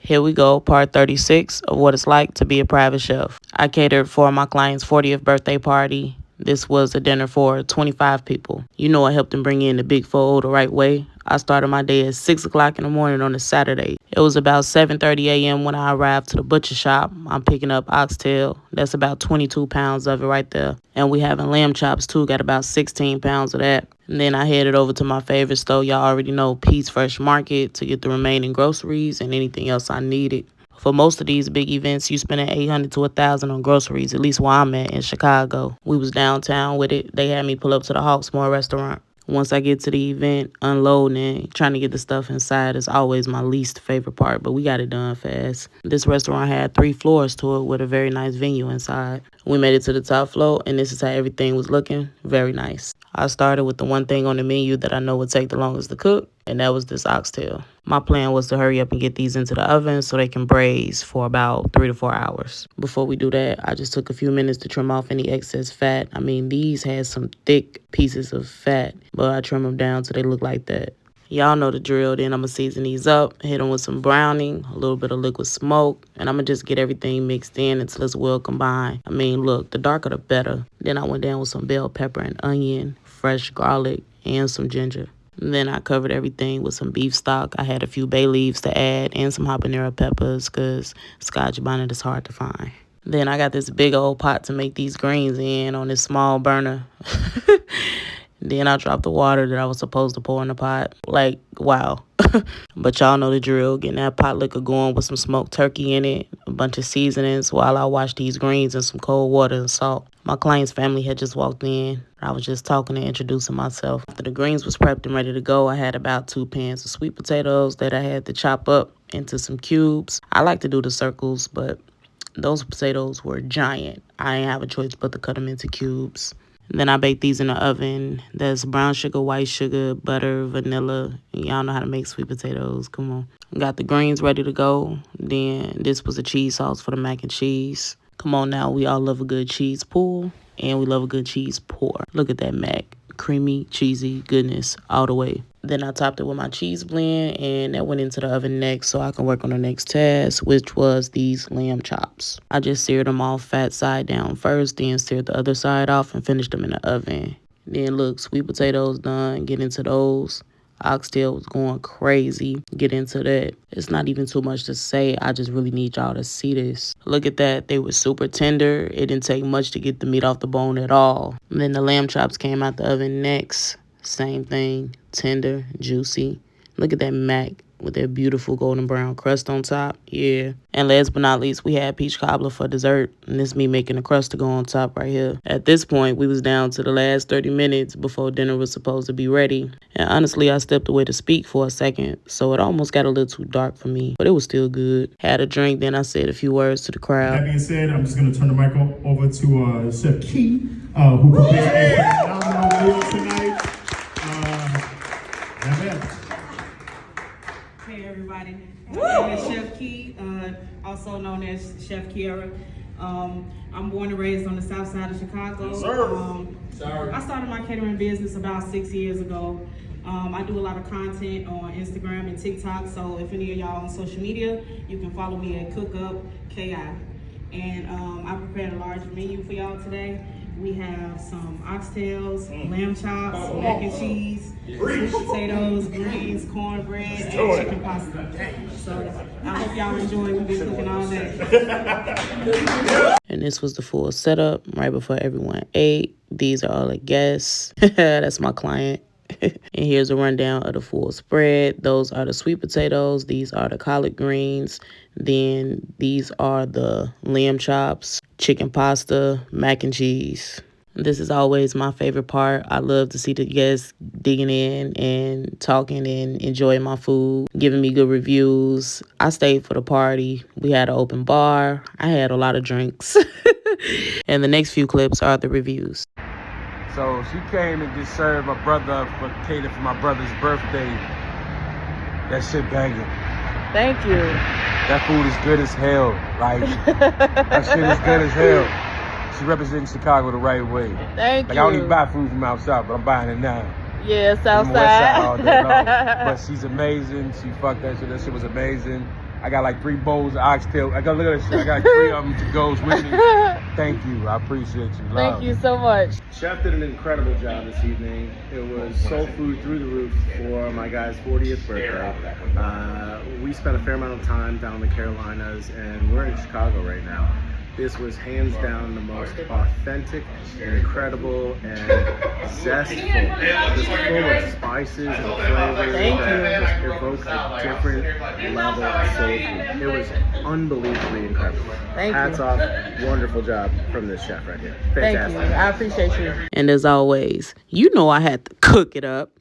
Here we go, part 36 of what it's like to be a private chef. I catered for my client's 40th birthday party. This was a dinner for 25 people. You know, I helped them bring in the big fold the right way. I started my day at 6 o'clock in the morning on a Saturday. It was about 7:30 a.m. when I arrived to the butcher shop. I'm picking up oxtail. That's about 22 pounds of it right there. And we having lamb chops too, got about 16 pounds of that. And then I headed over to my favorite store, y'all already know, Pete's Fresh Market, to get the remaining groceries and anything else I needed. For most of these big events, you spending $800 to $1,000 on groceries, at least where I'm at in Chicago. We was downtown with it. They had me pull up to the Hawksmoor restaurant. Once I get to the event, unloading and trying to get the stuff inside is always my least favorite part, but we got it done fast. This restaurant had 3 floors to it with a very nice venue inside. We made it to the top floor, and this is how everything was looking. Very nice. I started with the one thing on the menu that I know would take the longest to cook, and that was this oxtail. My plan was to hurry up and get these into the oven so they can braise for about 3 to 4 hours. Before we do that, I just took a few minutes to trim off any excess fat. I mean, these had some thick pieces of fat, but I trim them down so they look like that. Y'all know the drill. Then I'm going to season these up, hit them with some browning, a little bit of liquid smoke, and I'm going to just get everything mixed in until it's well combined. I mean, look, the darker the better. Then I went down with some bell pepper and onion, fresh garlic, and some ginger. And then I covered everything with some beef stock. I had a few bay leaves to add and some habanero peppers because Scotch bonnet is hard to find. Then I got this big old pot to make these greens in on this small burner. Then I dropped the water that I was supposed to pour in the pot. Like, wow. But y'all know the drill. Getting that pot liquor going with some smoked turkey in it, a bunch of seasonings while I wash these greens in some cold water and salt. My client's family had just walked in. I was just talking and introducing myself. After the greens was prepped and ready to go, I had about 2 pans of sweet potatoes that I had to chop up into some cubes. I like to do the circles, but those potatoes were giant. I didn't have a choice but to cut them into cubes. And then I baked these in the oven. That's brown sugar, white sugar, butter, vanilla. Y'all know how to make sweet potatoes. Come on. Got the greens ready to go. Then this was the cheese sauce for the mac and cheese. Come on now. We all love a good cheese pull. And we love a good cheese pour. Look at that mac. Creamy, cheesy goodness all the way. Then I topped it with my cheese blend, and that went into the oven next so I can work on the next task, which was these lamb chops. I just seared them all fat side down first, then seared the other side off and finished them in the oven. Then look, sweet potatoes done, get into those. Oxtail was going crazy. Get into that. It's not even too much to say. I just really need y'all to see this. Look at that. They were super tender. It didn't take much to get the meat off the bone at all. And then the lamb chops came out the oven next. Same thing. Tender, juicy. Look at that mac with that beautiful golden brown crust on top. Yeah. And last but not least, we had peach cobbler for dessert. And this is me making the crust to go on top right here. At this point, we was down to the last 30 minutes before dinner was supposed to be ready. And honestly, I stepped away to speak for a second. So it almost got a little too dark for me. But it was still good. Had a drink, then I said a few words to the crowd. That being said, I'm just going to turn the mic over to Chef Key, who prepared a phenomenal meal tonight. Hey everybody, my name is Chef Key, also known as Chef Kiera. I'm born and raised on the south side of Chicago. I started my catering business about 6 years ago. I do a lot of content on Instagram and TikTok, so if any of y'all on social media, you can follow me at CookUpKI. And I prepared a large menu for y'all today. We have some oxtails, lamb chops, mac and cheese, sweet potatoes, greens, cornbread, and chicken pasta. So I hope y'all enjoy. We've been cooking all day. And this was the full setup right before everyone ate. These are all the guests. That's my client. And here's a rundown of the full spread. Those are the sweet potatoes. These are the collard greens. Then these are the lamb chops, chicken pasta, mac and cheese. This is always my favorite part. I love to see the guests digging in and talking and enjoying my food, giving me good reviews. I stayed for the party. We had an open bar. I had a lot of drinks. And the next few clips are the reviews. So she came and just served my brother for catered for my brother's birthday. That shit banging. Thank you. That food is good as hell. Like, that shit is good as hell. She representing Chicago the right way. Thank you. Like, I don't even buy food from outside, but I'm buying it now. Yeah, From the West Side all Southside. day long. But she's amazing. She fucked that shit. That shit was amazing. I got like 3 bowls of oxtail. I got, look at this shit. I got 3 of them to go with me. Thank you. I appreciate you. Love. Thank you so much. Chef did an incredible job this evening. It was soul food through the roof for my guy's 40th birthday. We spent a fair amount of time down in the Carolinas, and we're in Chicago right now. This was hands down the most authentic, incredible, and zestful. Just full of spices and flavors that just evoke a different level of soul food. It was unbelievably incredible. Hats off, wonderful job from this chef right here. Fantastic. Thank you. I appreciate you. And as always, you know I had to cook it up.